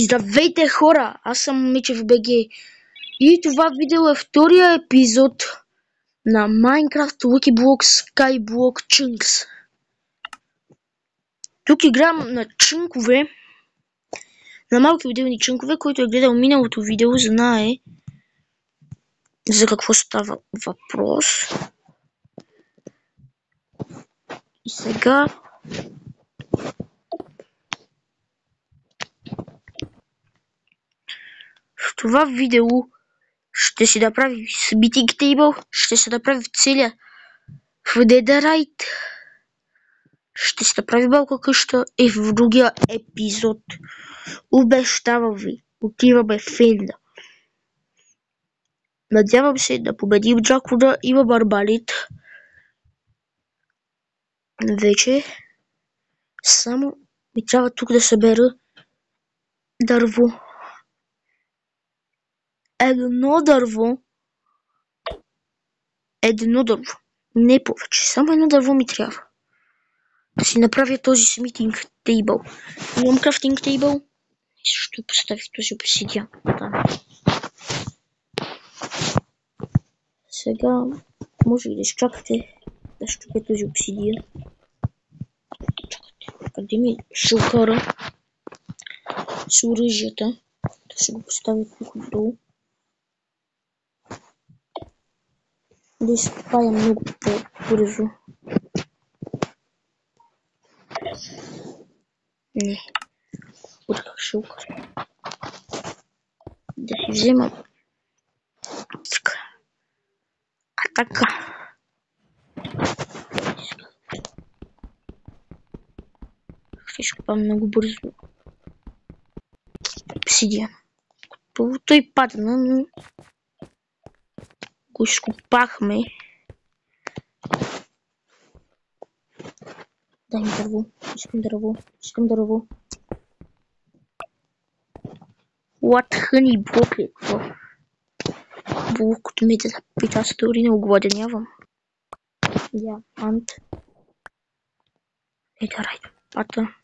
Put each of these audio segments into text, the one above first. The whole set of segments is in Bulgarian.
Здравейте хора, аз съм Мичев БГ и това видео е втория епизод на Minecraft Lucky Block Skyblock Chunks. Тук играм на чънкове, на малки отделни чънкове, който е гледал миналото видео, знае за какво става въпрос. И сега в това видео ще си направи Beating Table, ще се направи в целия в Netherite, ще се направи малка къща и в другия епизод. Обещавам ви, отиваме в Енда. Надявам се да победим Джакуда, има барбарит. Вече само ми трябва тук да събера дърво. Едно дърво. Не повече. Само едно дърво ми трябва. Да си направя този смитинг тейбъл. Имам крафтинг тейбъл. Ще поставих този обсидиан. Сега може и да изчакате да щупя този обсидиан. Чакайте, къде ми ще окара с оръжията? Да ще го поставя тук отдолу. Да изкопая много по-бързо. Не. Откак ще окара. Да си взема. Така. Ще изкопам много бързо. Обсидиан. Първо той падна, но го изкопахме. Дай ми дърво. Искам дърво. What honey блок ли? Какво? Блок, като ме да пита, аз дори не огладенявам. Диамант. Netherite. Пата.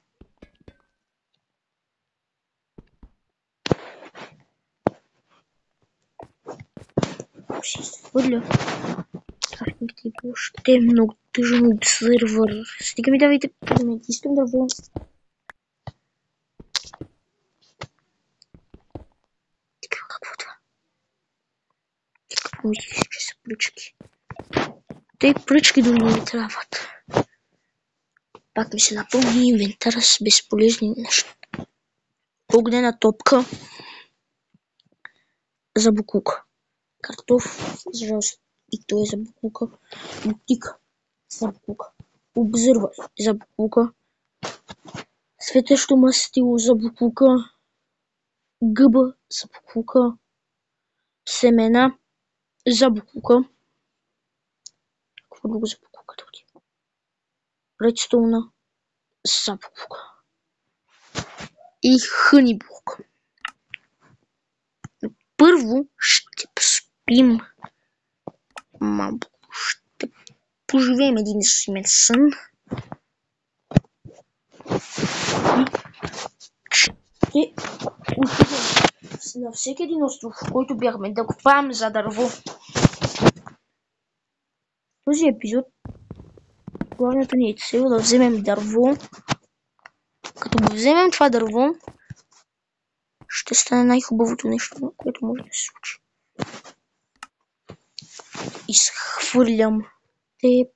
Ще изхвърля. Крафтингите ще е много тъжен обсервър. Стига ми давайте предмети. Искам дърво. Какво това? Какво мислиш, че са пръчки? Те пръчки дори не трябват. Пак ми се напълни инвентара с безполезни неща. Огнена топка за буклук. Картоф, за жалост, и той е за буклука. Бутик за буклука. Обзървай за буклука. Светещо мастило за буклука. Гъба за буклука. Семена за буклука. Какво друго за буклука да отиде? Редстоуна за буклука. И хъни блок. Първо ще спим малко. Ще поживеем един семен сън. И ще отидем на всеки един остров, в който бяхме, да копаем за дърво. Този епизод главната ни е цел да вземем дърво. Като го вземем това дърво, ще стане най-хубавото нещо, което може да се случи. Изхвърлям теп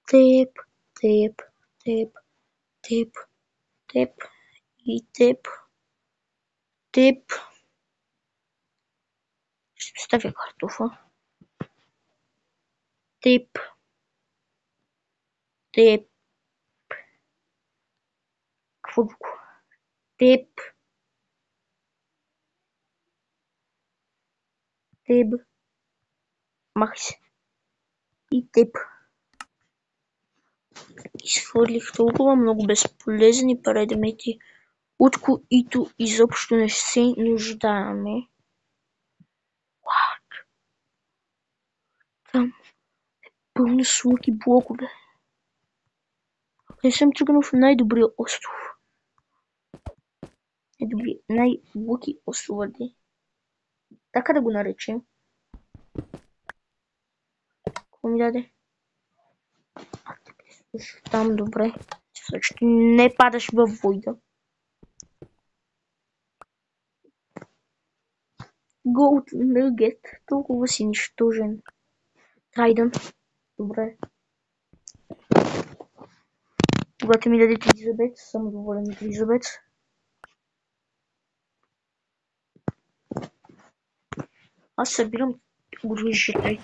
и теп. Ще поставя картофа. Теп. Какво друго? Теп. Махай се. И теп. Изхвърлих толкова много безполезни предмети, от които изобщо не се нуждаеме. Там е пълно с луки блокове. Не съм тръгнал в най-добрия остров. най-глуки услуги. Така да го наречем. Какво ми даде? Там добре. Също не падаш във войда. Gold Nugget. Толкова си нищожен. Trident. Добре. Когато ми дадете Елизабет, съм доволен от Елизабет. Аз събирам оръжие.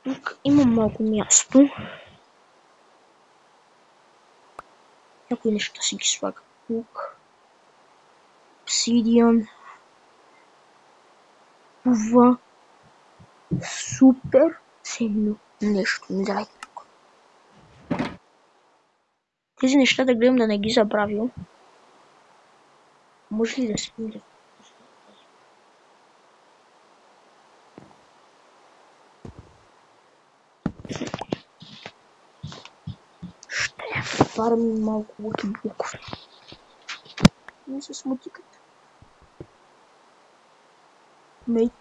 Тук имам малко място. Някои неща си ги слагам тук. Obsidian. Това супер ценно нещо. Не дай тук. Тези неща да гледам да не ги забравя. Може ли да спомня? Ще фармим малко луки блокове. Не се смутикат. Мейт.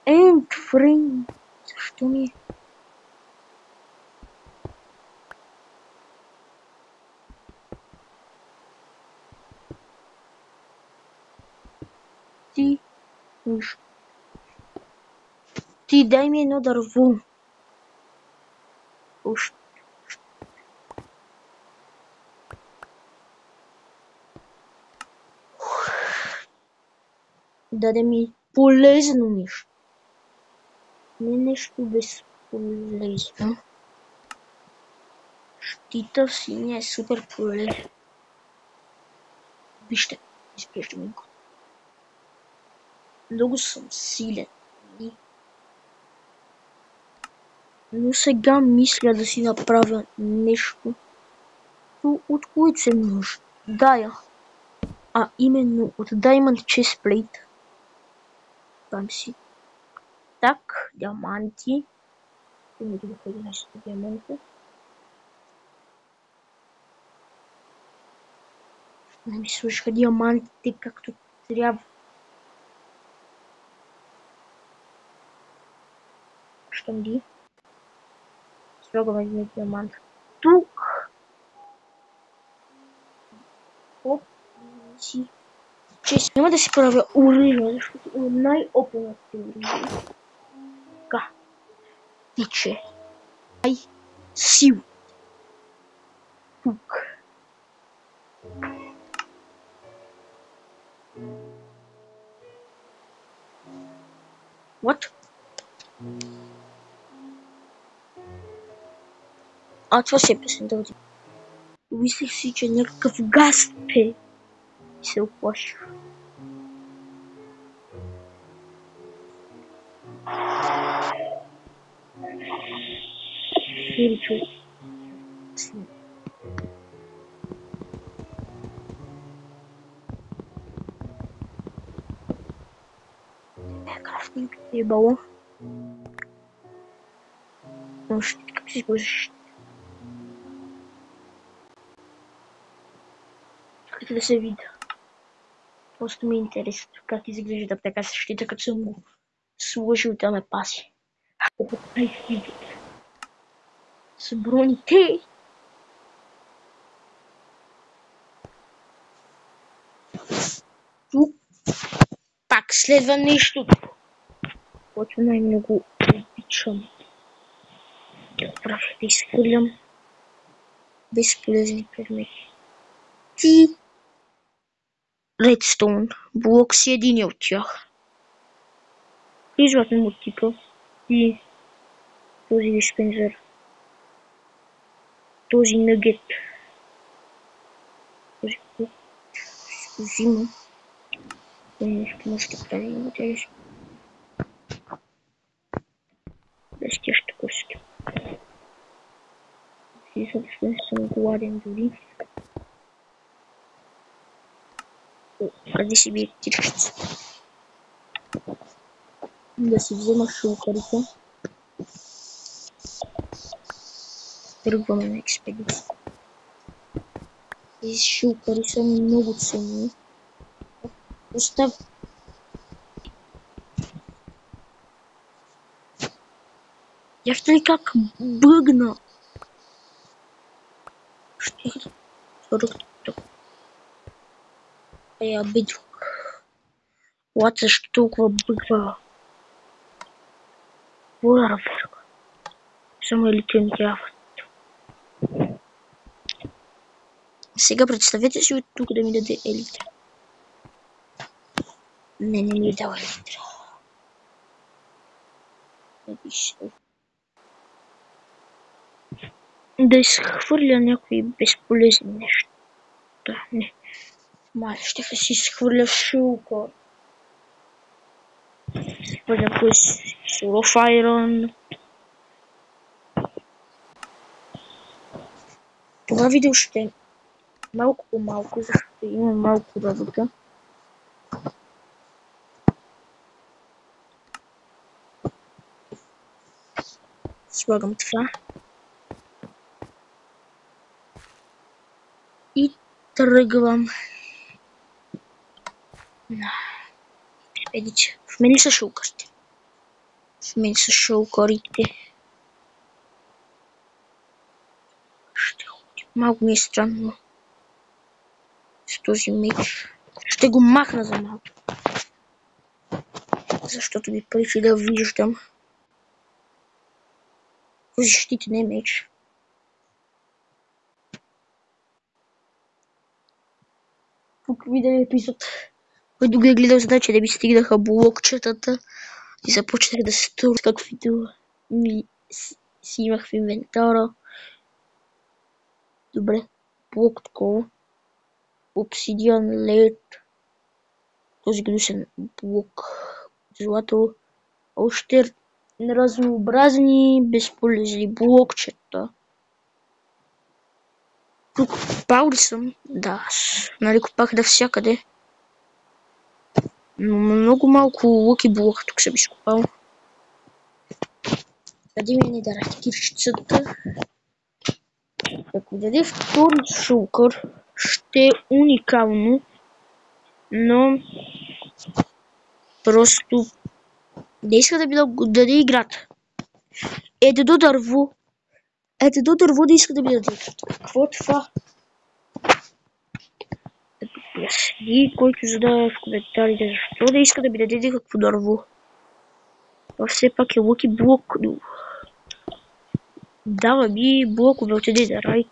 Ендфрейм. Защо ми е? Ти. Ти дай ми едно дърво. Още. Даде ми полезно нещо. Не нещо безполезно. Щита синя е супер полезен. Вижте, изглежда ми го. Много съм силен. Но сега мисля да си направя нещо, от което се нуждая. А именно от Diamond Chestplate. Там си. Так, диаманти. Не ги да 11 диаманта. Не ми слушаха диамантите както трябва. Щом ги. Слагаме един диамант. Тук. Оп. Си. Честно, няма да си правя оръжие, защото е най-опреното оръжие. Така. Тиче. Ай. Сил. Тук. What? А, това си е песента от... Мислих си, че някакъв газ пе. И се оплаших. Сиричо. Крафтинг е бало. Но как си използваш? Чакайте да се видя. Просто ми е интересно как изглежда така същита, като съм го сложил да ме паси. О, ай, видите. С броните. Тук пак следва нещо, което най-много обичам. Правя да изхвърлям безполезни предмети. Ти Редстоун. Блок си един от тях. И златна мотика. И този диспензър. Този нъгет. Този блок. Ще го взимам. Нещо може да прави интересно. Блестящи коски. И съвсем съм гладен дори. О, къде си бие птичките? Да си взема шулкарите. Тръгваме на експедиция. Тези шилкари са много ценни. Остав... Яхте ли как бъгна? Щях да тръгна. Я битвах. Лад, защо толкова бъгва? Ура, само елите ми трябва. Сега представете си от тук да ми даде елитра. Не ми е дал елитра. Да изхвърля някои безполезни неща. Не. Май, ще си изхвърля шилка. Изхвърля кой суров айрон. Това видео ще е малко по малко, защото има малко работа. Слагам това. И тръгвам на експедиция. В мен са шилкарите. В мен са шилкарите. Ще ходим. Малко ми е странно с този меч. Ще го махна за малко. Защото ми пречи да виждам. Защитите не меч. Тук видя епизод, който го е гледал, значи да ми стигнаха блокчетата и започнах да се туря каквито ми си имах в инвентара. Добре, блок такова. Обсидиан, лед. Този гнусен блок. Злато. Още разнообразни безполезни блокчета. Тук копал ли съм? Да, нали копах навсякъде. Но много малко лъки блока тук съм изкопал. Къде ми не дарате кирчицата? Ако даде втори шулкър, ще е уникално, но просто не иска да ми даде играта. Едно дърво да иска да ми даде играта. Какво е това? Да поясни, който задава в коментарите, защо да иска да ми даде някакво дърво. Това все пак е лъки блок, но дава ми блокове от един райт.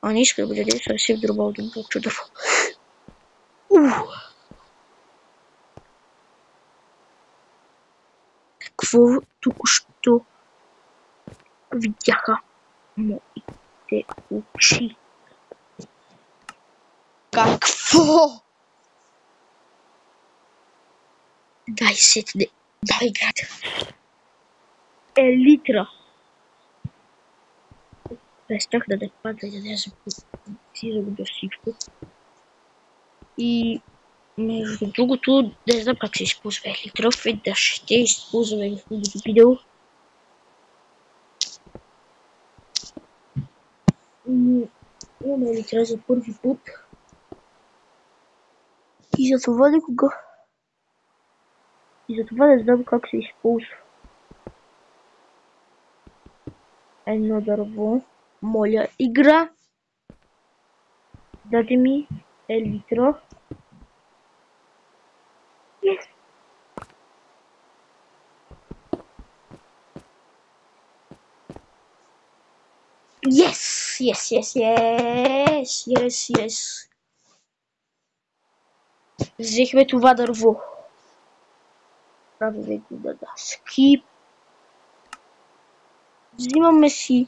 А не иска да ми даде съвсем нормално блокче дърво. Какво току-що видяха моите очи? Какво? Дай сетне. Дай играта. Елитра. Престах да не пада и да не запозирам до всичко. И между другото, не знам как се използва елитра. Да ще използваме в другото видео. Имаме елитра за първи път. И за това никога. И за това не знам как се използва. Едно дърво. Моля, игра. Даде ми елитра. Yes. Yes. Взехме това дърво. Правилно да скип. Взимаме си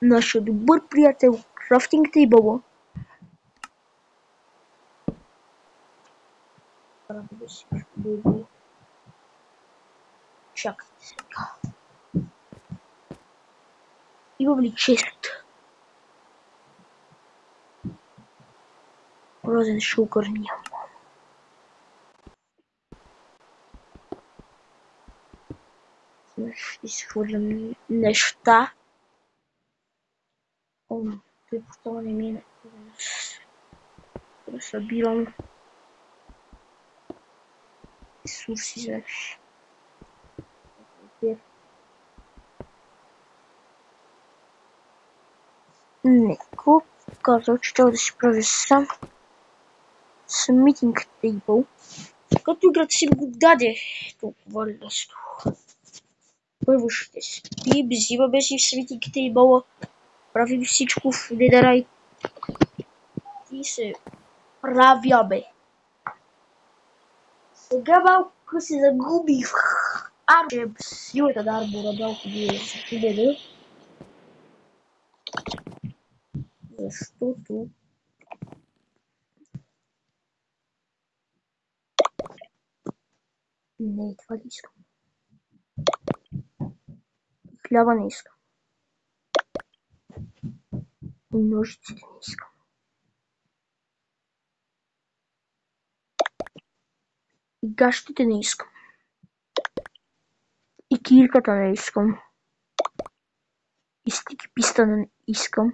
нашия добър приятел Crafting Table. Правилно си го. Чакайте сега. Имам ли чест? Розен шулкър няма. Ще изхвърлям неща. Това не мине. Да събирам ресурси за Неко казал, че трябва да си правя сам Meeting Table. Като играта си го даде толкова лесно. Първо ще спи, взима без и в Meeting Table, прави всичко в Netherite и се правя, бе. Сега малко се загубих в Арбор. Силата на Арбора малко ми е загубена. Защото не, това не искам. Хляба не искам. И ножиците не искам. И гащите не искам. И кирката не искам. И стики писта не искам.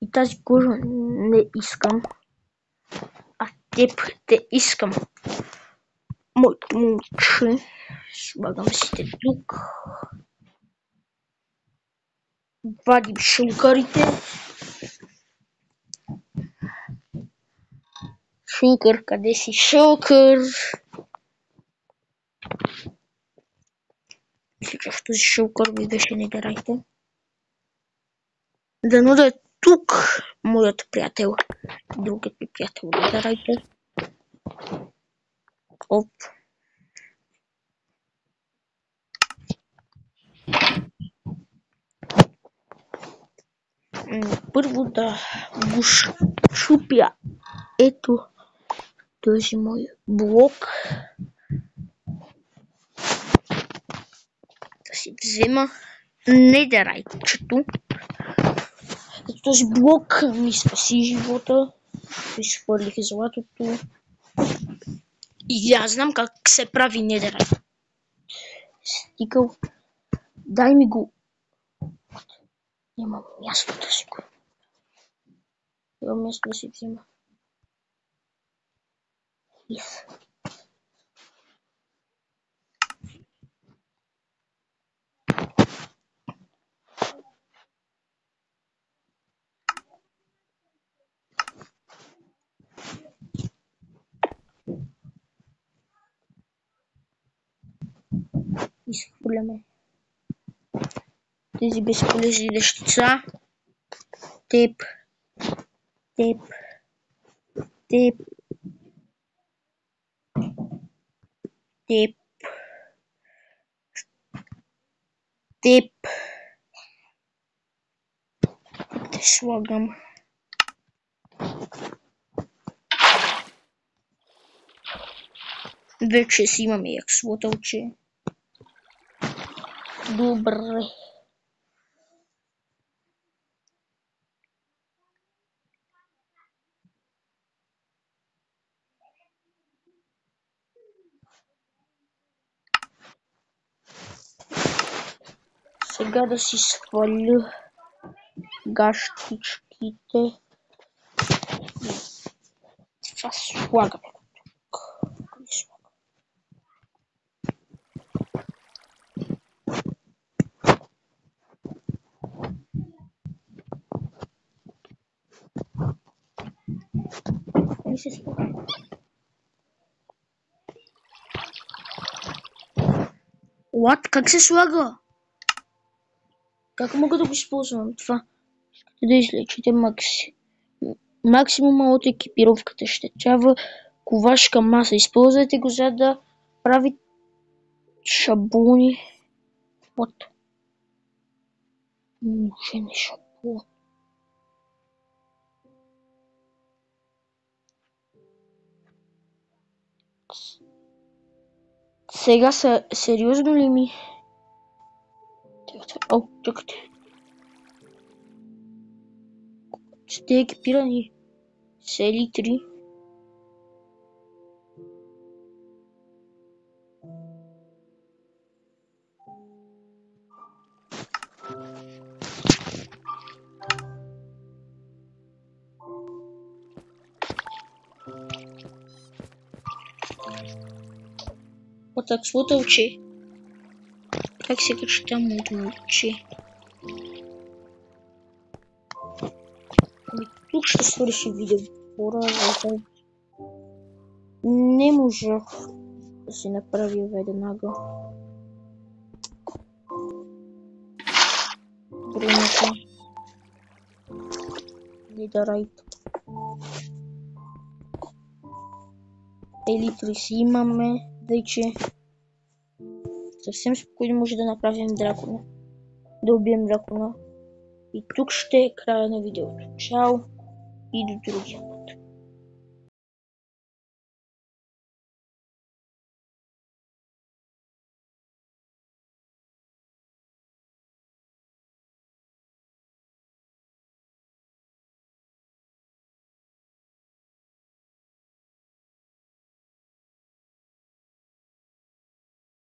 И тази кожа не искам. А теб те искам. Моето момче. Слагам си те тук. Вадим шункарите. Шункър, къде си шункър? Мисля, в този шункър ми беше Netherite. Дано да е тук моят приятел. Другият ми приятел Netherite. Оп. Първо да го чупя. Ето този мой блок. Да си взема Netherite-чето. Ето този блок ми спаси живота. Изхвърлих златото. И аз знам как се прави Netherite. Стикал. Дай ми го. Нямам място да си го. Нямам място да си взема. Yes. Изхвърляме тези безполезни нещица. Теп. Теп. Теп. Теп. Теп. Те слагам. Вече си имаме експлотълче. Добре. Сега да си сваля гащичките. Това слагаме тук. Не се слага. What? Как се слага? Как мога да го използвам това? Искате да излечите максимума от екипировката. Ще трябва ковашка маса. Използвайте го, за да прави шаблони. Вот. Нужен е шаблон. Сега сериозно ли ми? О, чакайте. Сте екипирани с елитри. Отак случай. Как сега ще мучи. Тук ще свърши видео. Пораза. Не можах да си направя веднага. Времето. Лидерайт. Елитри си имаме вече. Съвсем спокойно може да направим дракона. Да убием дракона. И тук ще е края на видеото. Чао и до другия.